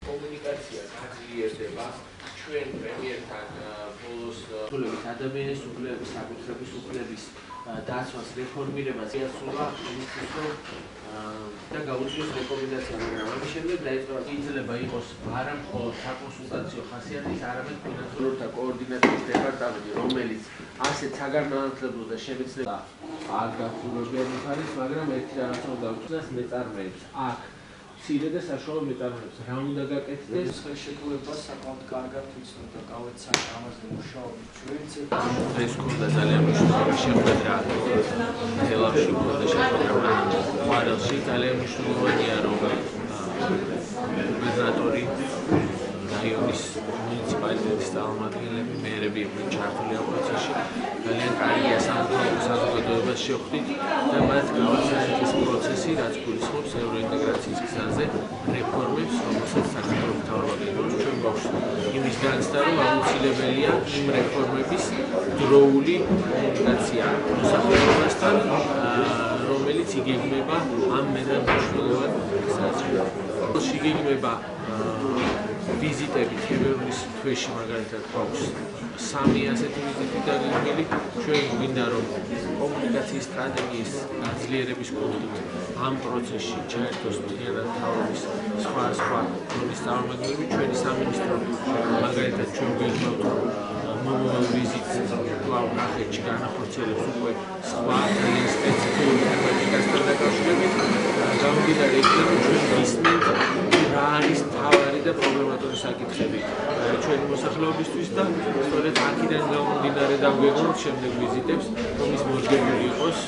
კომუნიკაცია გაძლიერდება ჩვენ პრემიერთან ბოლოს ადამიანის უფლებების, საკუთრების უფლების დაცვას რეფორმირებას იასრულა იმისთვის, რომ და გაუწიოს რეკომენდაცია, მაგრამ ამის შემდეგ დაიწყო შეიძლება იყოს არა მხოლოდ საკონსულტაციო ხასიათის, არამედ ფინანსურთა კოორდინაციის დეპარტამენტი, რომელიც ასეთ საგანმანათლებლო და შემეცნებელთა აქ გაფურულებიანი არის, მაგრამ ერთი რაღაცა უნდა დავუწიოს მეწარმეებს აქ მცირე და საშუალო მეწარმეებს რა უნდა გაკეთდეს? ხელშეკრულებას საკმაოდ კარგად ვიცნობ და გავეცანი ამაზე მუშაობთ ჩვენც. ეს ქონდა ძალიან მნიშვნელოვანი შეხვედრა თელავში და შეხვედრა მარელში ძალიან მნიშვნელოვანია, რომ გუბერნატორი რაიონის მუნიციპალიტეტის წარმომადგენლები, მერები იყვნენ ჩართული ამ პროცესში. ძალიან კარგია საზოგადოებას შევხვდით და მათ გავაცანეთ ეს პროცესი, რაც გულისხმობს ევროინტეგრაციის გზაზე რეფორმებს, რომელსაც საქართველოს მთავრობა გეგმავს ჩვენ გვაქვს იმის განცდა, რომ აუცილებელია იმ რეფორმების დროული კომუნიკაცია მოსახლეობასთან, რომელიც იგეგმება ამ მეტად მნიშვნელოვან შეგეგმება ვიზიტები თებერვლის თვეში მაგალითად გვაქვს 3 ასეთი ვიზიტი დაგეგმილი. ჩვენ გვინდა რომ კომუნიკაციის სტრატეგიის გაძლიერების კუთხით ამ პროცესში ჩაერთოს მთლიანად მთავრობის სხვა როლის წარმომადგენლები. ჩვენი სამინისტრო მაგალითად ჩვენ გვეგმავთ რომ მომავალ ვიზიტს კვლავ ნახეთში განახორციელებს უკვე სხვა ძალიან სპეციფიური თემატიკასთან დაკავშირებით. გამომდინარე იქიდან ჩვენ ვისმენთ რა არის მთავარი და პრობლემატური საკითხები ჩვენი მოსახლეობისთვის და სწორედ აქედან გამომდინარე დავგეგმოთ შემდეგ ვიზიტებს, რომ ის მოძგებული იყოს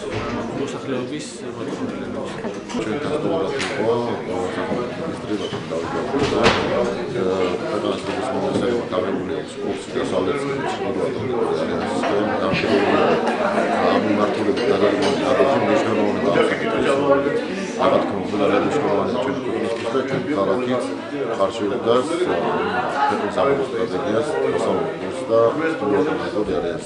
მოსახლეობის მოთხოვნილებას. ჩვენ თანხმობრივად იყო რეგისტრირებული დავიგებდა ფედერაციის მომსახურება გამებული აქვს კურსი დასავლეთ ამიმართული გადაგმოდი მნიშვნელოვანი დაავადებაა. Abat konuları düşünülen çocuklarımızda çok karakit karşılıklı teknik strategiyas, kasalıklı da, bu arada da